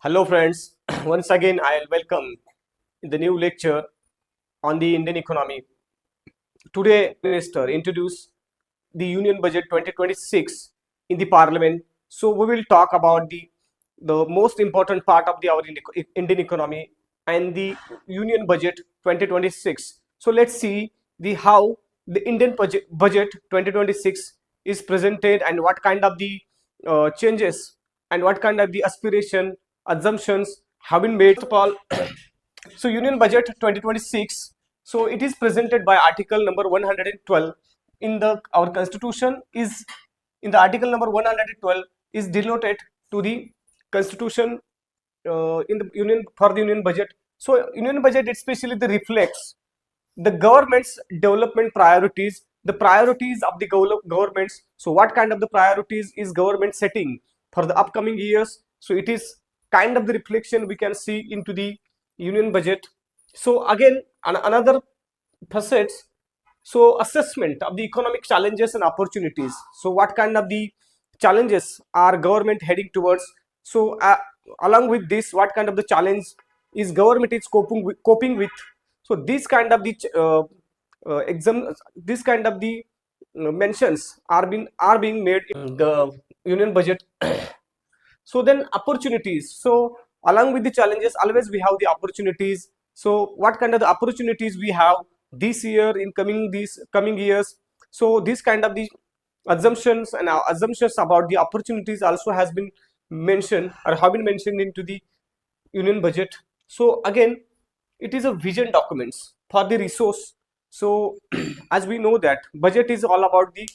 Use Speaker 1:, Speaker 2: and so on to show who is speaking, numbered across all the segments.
Speaker 1: Hello friends, once again I'll welcome in the new lecture on the Indian economy. Today Minister introduced the Union Budget 2026 in the Parliament. So we will talk about the most important part of our Indian economy and the Union Budget 2026. So let's see the how the Indian budget 2026 is presented and what kind of the changes and what kind of the aspiration assumptions have been made. First of all, so Union Budget 2026. So it is presented by Article number 112 in the our Constitution is in the Article number 112 is denoted to the Constitution in the Union for the Union Budget. So Union Budget especially the reflects the government's development priorities, the priorities of the governments. So what kind of the priorities is government setting for the upcoming years? So it is kind of the reflection we can see into the Union Budget. So again another facets, so assessment of the economic challenges and opportunities. So what kind of the challenges are government heading towards? So along with this, what kind of the challenge is government is coping with? So this kind of the this kind of the mentions are being made in the Union Budget. So then opportunities. So along with the challenges, always we have the opportunities. So what kind of the opportunities we have this year in these coming years? So this kind of the assumptions and assumptions about the opportunities also has been mentioned or have been mentioned into the Union Budget. So again, it is a vision documents for the resource. So as we know that budget is all about the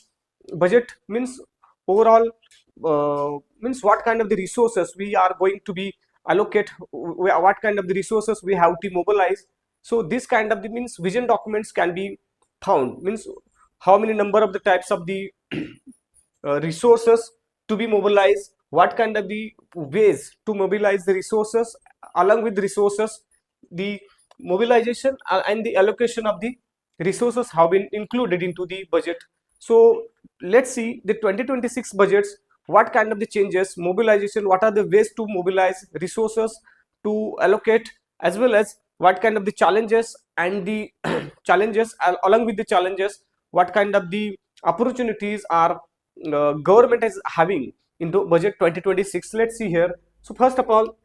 Speaker 1: budget means overall means what kind of the resources we are going to be allocate, what kind of the resources we have to mobilize. So this kind of the means vision documents can be found, means how many number of the types of the resources to be mobilized, what kind of the ways to mobilize the resources, along with the resources the mobilization and the allocation of the resources have been included into the budget. So let's see the 2026 budgets, what kind of the changes, mobilization, what are the ways to mobilize resources to allocate, as well as what kind of the challenges and the challenges, along with the challenges, what kind of the opportunities are government is having into budget 2026. Let's see here. So first of all,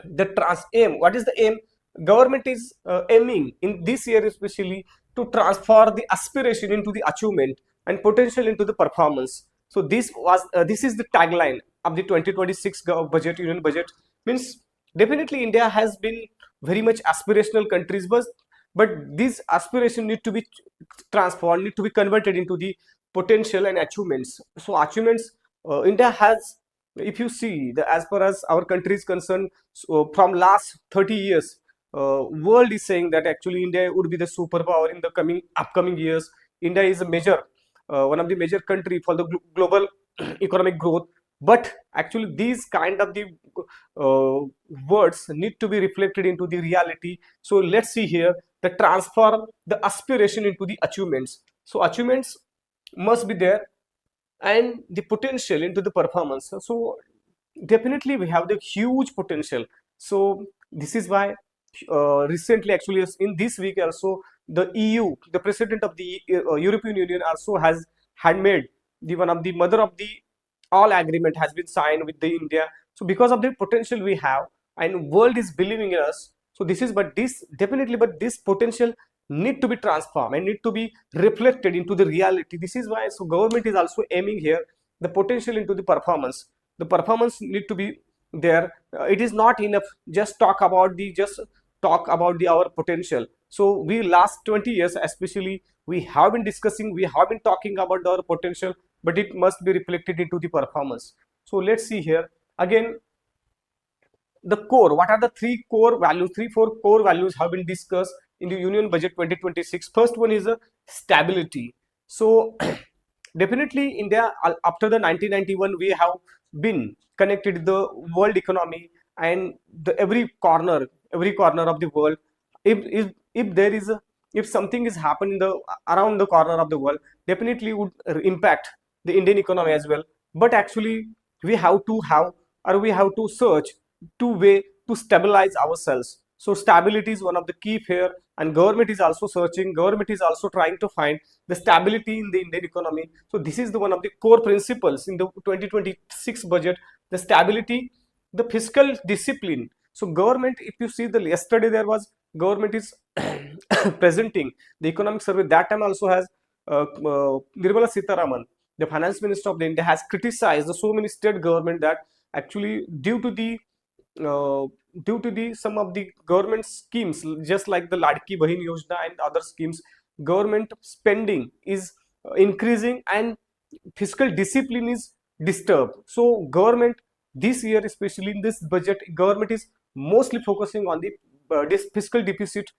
Speaker 1: the aim, what is the aim? Government is aiming in this year especially to transfer the aspiration into the achievement and potential into the performance. So this is the tagline of the 2026 budget, Union Budget. Means definitely India has been very much aspirational countries, but these aspiration need to be transformed, need to be converted into the potential and achievements. So achievements, India has, if you see the as far as our country is concerned, so from last 30 years, world is saying that actually India would be the superpower in the upcoming years. India is a major one of the major country for the global economic growth, but actually these kind of the words need to be reflected into the reality. So let's see here the transfer the aspiration into the achievements. So achievements must be there and the potential into the performance. So definitely we have the huge potential. So this is why recently, actually in this week also, the EU, the president of the European Union also has handmade the one of the mother of the all agreement has been signed with the India. So because of the potential we have and world is believing in us. So this is, but this definitely, but this potential need to be transformed and need to be reflected into the reality. This is why so government is also aiming here the potential into the performance. The performance need to be there. It is not enough just talk about our potential. So we last 20 years especially we have been discussing, we have been talking about our potential, but it must be reflected into the performance. So let's see here again the core, what are the three core values, 4 core values have been discussed in the Union Budget 2026. First one is a stability. So definitely India after the 1991 we have been connected the world economy and the every corner of the world. If there is a, if something is happening the around the corner of the world, definitely would impact the Indian economy as well. But actually we have to have, or we have to search two way to stabilize ourselves. So stability is one of the key here, and government is also searching, government is also trying to find the stability in the Indian economy. So this is the one of the core principles in the 2026 budget, the stability, the fiscal discipline. So government, if you see the yesterday there was government is presenting the economic survey, that time also has Nirmala Sitharaman, the finance minister of the India, has criticized the so many state government that actually uh, due to the some of the government schemes, just like the Ladki Bahin Yojana and other schemes, government spending is increasing and fiscal discipline is disturbed. So government this year, especially in this budget, government is mostly focusing on the this fiscal deficit,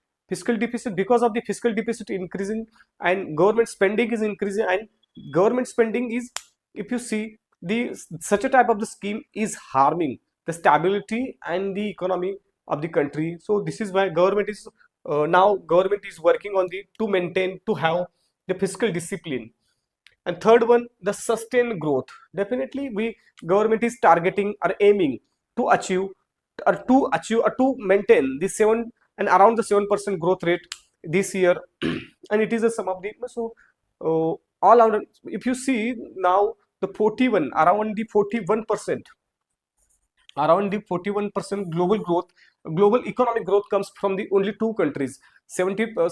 Speaker 1: because of the fiscal deficit increasing and government spending is increasing. And government spending is, if you see, the such a type of the scheme is harming the stability and the economy of the country. So this is why government is now government is working on the to maintain, to have the fiscal discipline. And third one, the sustained growth. Definitely we government is targeting or aiming to achieve or to maintain the 7 and around the 7% growth rate this year. And it is a sum of the, so all out, if you see now the 41 around the 41%, around the 41% global growth, global economic growth comes from the only two countries, 70%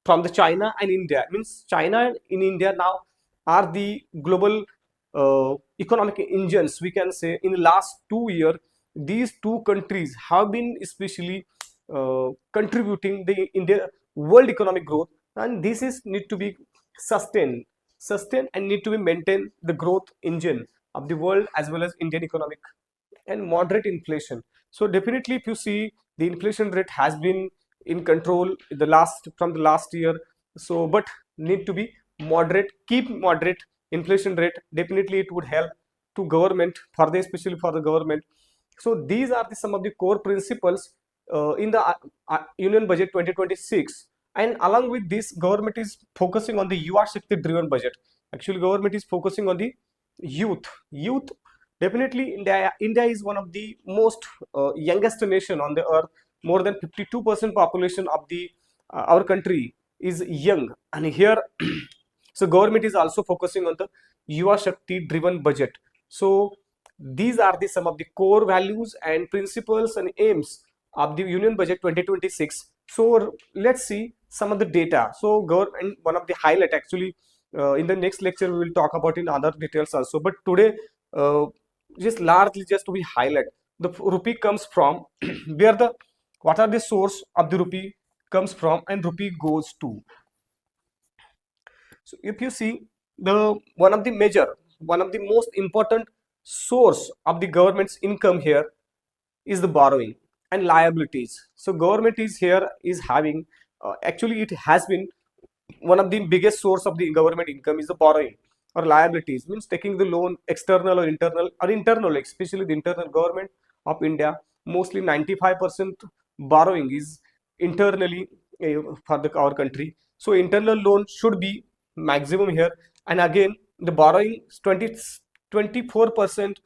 Speaker 1: from the China and India. Means China and India now are the global economic engines, we can say. In the last 2 years, these two countries have been especially contributing the India world economic growth, and this is need to be sustained and need to be maintained the growth engine of the world as well as Indian economic. And moderate inflation. So definitely if you see, the inflation rate has been in control the last from the last year. So but need to be moderate, keep moderate inflation rate. Definitely it would help to government, for the especially for the government. So these are the some of the core principles in the Union Budget 2026. And along with this, government is focusing on the Yuva Shakti driven budget. Actually government is focusing on the youth. Definitely India is one of the most youngest nation on the earth. More than 52% population of the our country is young, and here so government is also focusing on the Yuva Shakti driven budget. So these are the some of the core values and principles and aims of the Union Budget 2026. So let's see some of the data. So government, one of the highlight actually, in the next lecture we will talk about in other details also, but today uh, just largely just we highlight the rupee comes from where the, what are the source of the rupee comes from and rupee goes to. So if you see, the one of the most important source of the government's income here is the borrowing and liabilities. So government is here is having actually it has been one of the biggest source of the government income is the borrowing or liabilities, means taking the loan, external or internal, especially the internal government of India. Mostly 95% borrowing is internally for our country. So internal loan should be maximum here. And again the borrowing 24%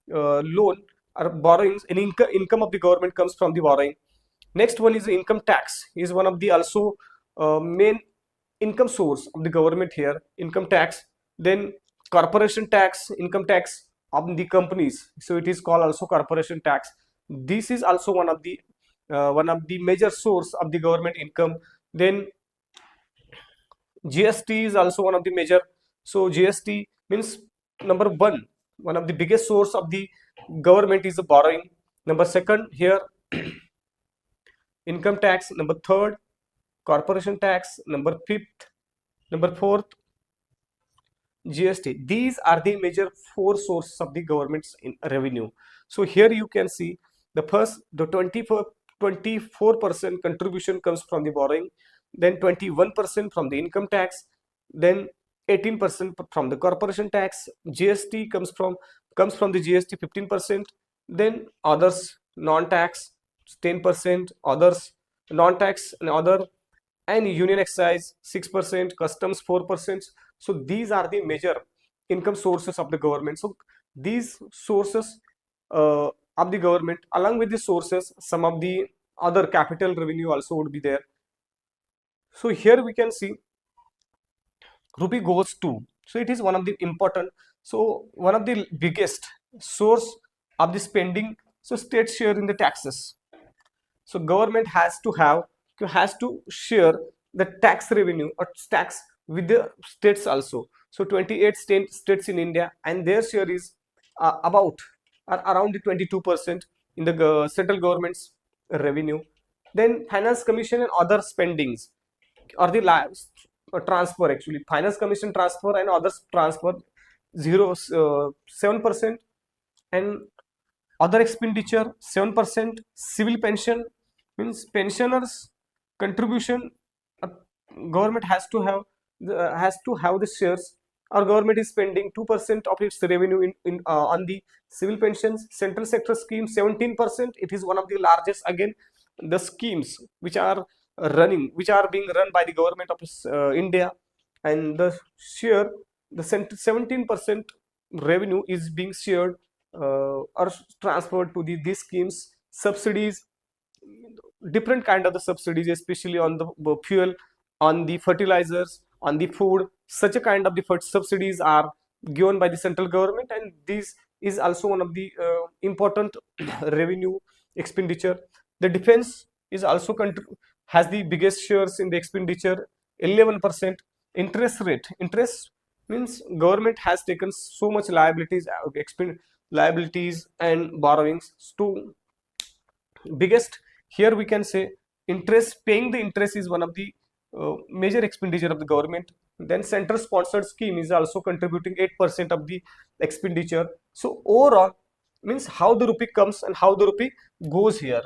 Speaker 1: loan or borrowings in income of the government comes from the borrowing. Next one is the income tax, is one of the also main income source of the government here, income tax. Then corporation tax, income tax of the companies, so it is called also corporation tax. This is also one of the major source of the government income. Then GST is also one of the major. So GST means number one of the biggest source of the government is the borrowing. Number second here income tax. Number third corporation tax. Number fifth, number fourth GST. These are the major four sources of the government's revenue. So here you can see the first, the 24% contribution comes from the borrowing, then 21% from the income tax, then 18% from the corporation tax. GST comes from the GST 15%, then others non-tax 10%, others non-tax and other, and union excise 6%, customs 4%. So these are the major income sources of the government. So these sources of the government. Along with the sources, some of the other capital revenue also would be there. So here we can see rupee goes to, so it is one of the important, so one of the biggest source of the spending, so state share in the taxes. So government has to share the tax revenue or tax with the states also. So 28 states in India, and their share is about or around the 22% in the central government's revenue. Then finance commission and other spendings, or the transfer, actually finance commission transfer and others transfer 7%, and other expenditure 7%. Civil pension means pensioners contribution, uh, government has to have the shares. Our government is spending 2% of its revenue in on the civil pensions. Central sector scheme 17%. It is one of the largest. Again, the schemes which are which are being run by the government of India, and the share, the 17% revenue is being shared or transferred to these schemes. Subsidies, different kind of the subsidies, especially on the fuel, on the fertilizers, on the food. Such a kind of the subsidies are given by the central government, and this is also one of the important revenue expenditure. The defense is also has the biggest shares in the expenditure, 11%. Interest means government has taken so much liabilities, liabilities and borrowings to biggest. Here we can say interest, paying the interest is one of the major expenditure of the government. Then center sponsored scheme is also contributing 8% of the expenditure. So overall means how the rupee comes and how the rupee goes here.